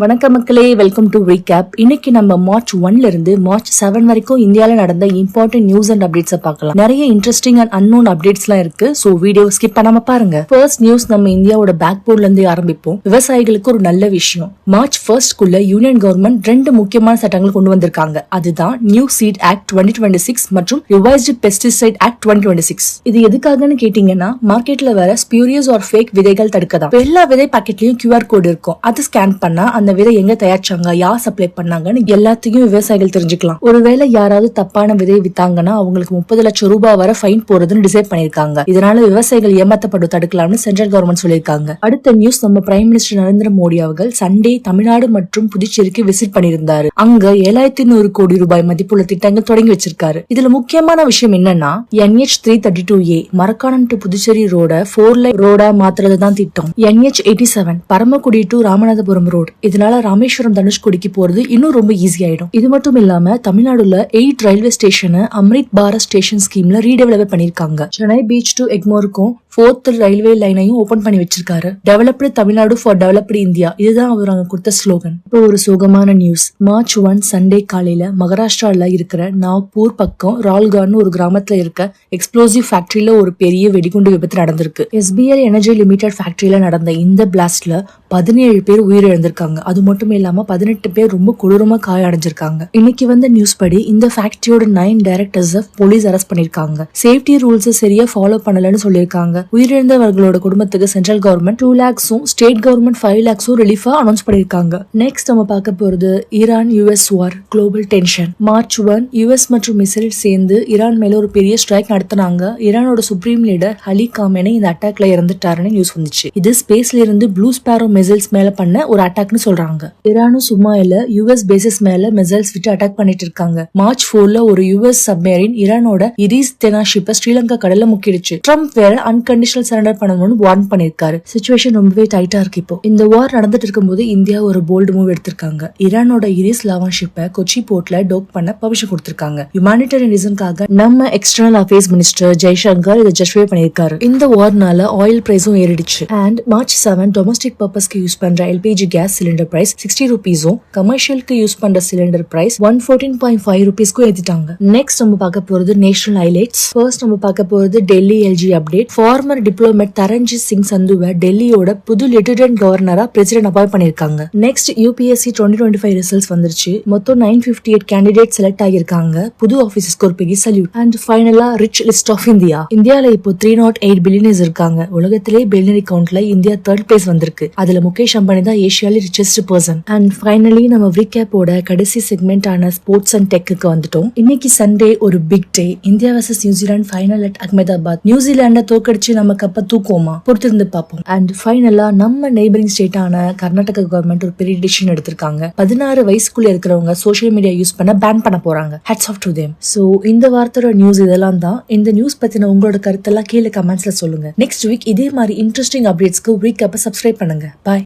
வணக்கம் மக்களே, welcome to recap. இன்னைக்கு நம்ம மார்ச் 1ல இருந்து மார்ச் 7 வரைக்கும் இந்தியால நடந்த இம்பார்ட்டன்ட் நியூஸ் அண்ட் அப்டேட்ஸ் பார்க்கலாம். நிறைய இன்ட்ரெஸ்டிங் அண்ட் அன்னோன் அப்டேட்ஸ் எல்லாம் இருக்கு. சோ வீடியோ ஸ்கிப் பண்ணாம பாருங்க. ஃபர்ஸ்ட் நியூஸ் நம்ம இந்தியாவோட பேக் போர்ட்ல இருந்து ஆரம்பிப்போம். விவசாயிகளுக்கு ஒரு நல்ல விஷயம். மார்ச் 1 யூனியன் கவர்மெண்ட் 2 முக்கியமான சட்டங்கள் கொண்டு வந்திருக்காங்க. அதுதான் நியூ சீட் ஆக்ட் 2026 மற்றும் ரிவைஸ்டு பெஸ்டிசைட் ஆக்ட் 2026. இது எதுக்காகன்னு கேட்டீங்கன்னா, மார்க்கெட்ல வர ஸ்பியூரியஸ் ஆர் ஃபேக் விதைகள் தடுக்கதான். எல்லா விதை பாக்கெட்லயும் QR கோட் இருக்கும். அது ஸ்கேன் பண்ணா அந்த விதை எங்க தயாரிச்சாங்க, யார் சப்ளை பண்ணாங்கன்னு எல்லாத்தையும் விவசாயிகள் தெரிஞ்சுக்கலாம். ஒருவேளை யாராவது தப்பான விதை வித்தாங்கன்னா அவங்களுக்கு 30 லட்சம் ரூபாய் வரை ஃபைன் போறதுன்னு டிசைட் பண்ணிருக்காங்க. இதனால விவசாயிகள் ஏமாத்தப்படும் தடுக்கலாம்னு சென்ட்ரல் கவர்மெண்ட் சொல்லியிருக்காங்க. அடுத்த நியூஸ், நம்ம பிரைம் மினிஸ்டர் நரேந்திர மோடி அவர்கள் சண்டே தமிழ்நாடு மற்றும் புதுச்சேரிக்கு விசிட் பண்ணியிருந்தாரு. அங்க 7100 கோடி ரூபாய் மதிப்புள்ள திட்டங்கள் தொடங்கி வச்சிருக்காரு. இதுல முக்கியமான விஷயம் என்னன்னா, NH 332A Marakkanam to Puducherry ரோட 4 லைன் ரோடா மாத்துறதுதான் திட்டம். NH 87 Paramakudi to Ramanathapuram road. இதனால ராமேஸ்வரம் தனுஷ்கோடிக்கு போறது இன்னும் ரொம்ப ஈஸி ஆயிடும். இது மட்டும் இல்லாம தமிழ்நாடுல 8 ரயில்வே ஸ்டேஷனை அம்ரித் பாரத் ஸ்டேஷன் ஸ்கீம்ல ரீடெவலப் பண்ணிருக்காங்க. சென்னை பீச் டு எக்மோருக்கும் 4th ரயில்வே லைனையும் ஓபன் பண்ணி வச்சிருக்காரு. Developed Tamil Nadu for developed India, இதுதான் அவர் அங்க கொடுத்த ஸ்லோகன். இப்போ ஒரு சோகமான நியூஸ். மார்ச் 1 சண்டே காலையில மகாராஷ்டிரால இருக்கிற நாக்பூர் பக்கம் ரால்கான்னு ஒரு கிராமத்துல இருக்க எக்ஸ்ப்ளோசிவ் ஃபேக்டரியில ஒரு பெரிய வெடிகுண்டு விபத்து நடந்திருக்கு. SBL எனர்ஜி லிமிடெட் ஃபேக்டரியில நடந்த இந்த பிளாஸ்ட்ல 17 பேர் உயிரிழந்திருக்காங்க. அது மட்டும் இல்லாம 18 பேர் ரொம்ப கொடூரமா காயம் அடைஞ்சிருக்காங்க. இன்னைக்கு வந்த நியூஸ் படி இந்த ஃபேக்டரியோட 9 டைரக்டர்ஸ் போலீஸ் அரெஸ்ட் பண்ணிருக்காங்க. சேஃப்டி ரூல்ஸ் சரியா ஃபாலோ பண்ணலன்னு சொல்லிருக்காங்க. உயிரிழந்தவர்களோட குடும்பத்துக்கு central government 2 lakhs state government 5 lakhs ரிலீஃபா அனௌன்ஸ் பண்ணிருக்காங்க. நெக்ஸ்ட் நம்ம பார்க்க போறது Iran US war, global tension. March 1 US மற்றும் இஸ்ரேல் சேர்ந்து ஈரான் மேல ஒரு பெரிய ஸ்ட்ரைக் நடத்தினாங்க. ஈரானோட சுப்ரீம் லீடர் அலி காமேனி இந்த அட்டாக்ல இறந்துட்டாருன்னு நியூஸ் வந்துச்சு. இது ஸ்பேஸ்ல இருந்து ப்ளூ ஸ்பாரோ மிசைல்ஸ் மேல பண்ண ஒரு அட்டாக்னு சொல்றாங்க. ஈரானும் சும்மா இல்ல, US பேசஸ் மேல மிசைல்ஸ் விட்டு அட்டாக் பண்ணிட்டு இருக்காங்க. மார்ச் 4ல ஒரு US சப்மரீன் ஈரானோட இரிஸ் தெனா ஷிப்பை ஸ்ரீலங்கா கடல்ல முக்கிடுச்சு. ட்ரம்ப் வேற அன்கண்டிஷனல் சரண்டர் பண்ணணும்னு வார்ன் பண்ணிருக்காரு. சிச்சுவேஷன் ரொம்பவே டைட்டா இருக்கு. இப்போ இந்த வார் நடந்துட்டு இருக்கும்போது இந்தியா ஒரு போல்டு மூவ் எடுத்திருக்காங்க. ஈரானோட இரிஸ் லாவான் ஷிப்பை கொச்சி போர்ட்ல டோக் பண்ண பர்மிஷன் கொடுத்திருக்காங்க. ஹியூமானிட்டரியன் ரீசன்காக நம்ம எக்ஸ்டர்னல் அஃபேர்ஸ் மினிஸ்டர் ஜெய்சங்கர் இதை ஜஸ்டிஃபை பண்ணிருக்காரு. இந்த வார்னால ஆயில் பிரைஸும் ஏறிடுச்சு. அண்ட் மார்ச் 7 டொமஸ்டிக் பர்பஸ்க்கு யூஸ் பண்ற LPG கேஸ் சிலிண்டர் பிரைஸ் 60 ரூபீஸும், கமர்ஷியலுக்கு யூஸ் பண்ற சிலிண்டர் பிரைஸ் 114.5 ரூபீஸ்க்கும் ஏத்திட்டாங்க. நெக்ஸ்ட் நம்ம பார்க்க போறது நேஷனல் ஹைலைட்ஸ். ஃபர்ஸ்ட் நம்ம பார்க்க போறது Delhi LG update. Former diplomat Taranjit Singh சந்துவை டெல்லியோட புது லெப்டினன்ட் கவர்னரா பிரசிடென்ட் அப்பாயிண்ட் பண்ணிருக்காங்க. நெக்ஸ்ட் UPSC 2025 ரிசல்ட்ஸ் வந்துருச்சு. மொத்தம் 958 கேண்டிடேட் செலக்ட் ஆகியிருக்காங்க. புது ஆபீசர்ஸ்க்கு ஒரு பெரிய சல்யூட். அண்ட் ஃபைனலா ரிச் லிஸ்ட் ஆஃப் இந்தியா. இந்தியால இப்போ 308 பில்லியனர்ஸ் இருக்காங்க. உலகத்திலே பில்லியனரி கவுண்ட்ல இந்தியா 3rd பிளேஸ் வந்திருக்கு. அதுல முகேஷ் அம்பானி தான் ஏஷியால ரிச்சஸ்ட் பர்சன். அண்ட் ஃபைனலி நம்ம ரீகேப்போட கடைசி செக்மெண்ட் ஆன ஸ்போர்ட்ஸ் அண்ட் டெக்கு வந்துட்டோம். இன்னைக்கு சண்டே ஒரு big day. India versus New Zealand final at Ahmedabad. நியூசிலாண்ட தோக்கடிச்சு நம்ம கப்ப தூக்குவோமா? பொறுத்திருந்து பார்ப்போம். அண்ட் ஃபைனலா நம்ம நெய்பரிங் ஸ்டேட்டான கர்நாடகா கவர்மெண்ட் ஒரு பெரிய டிசிஷன் எடுத்திருக்காங்க. 16 வயசுக்குள்ள இருக்கிறவங்க சோசியல் மீடியா யூஸ் பண்ண பேன் பண்ண போறாங்க. Hats off to them. So இந்த வார்த்தையோட நியூஸ் இதெல்லாம் தான். இந்த நியூஸ் பத்தின உங்களோட கருத்தெல்லாம் கீழே கமெண்ட்ஸ்ல சொல்லுங்க. நெக்ஸ்ட் வீக் இதே மாதிரி இன்ட்ரெஸ்டிங் அப்டேட்ஸ்க்கு ரீகேப்பை சப்ஸ்கிரைப் பண்ணுங்க. பாய்.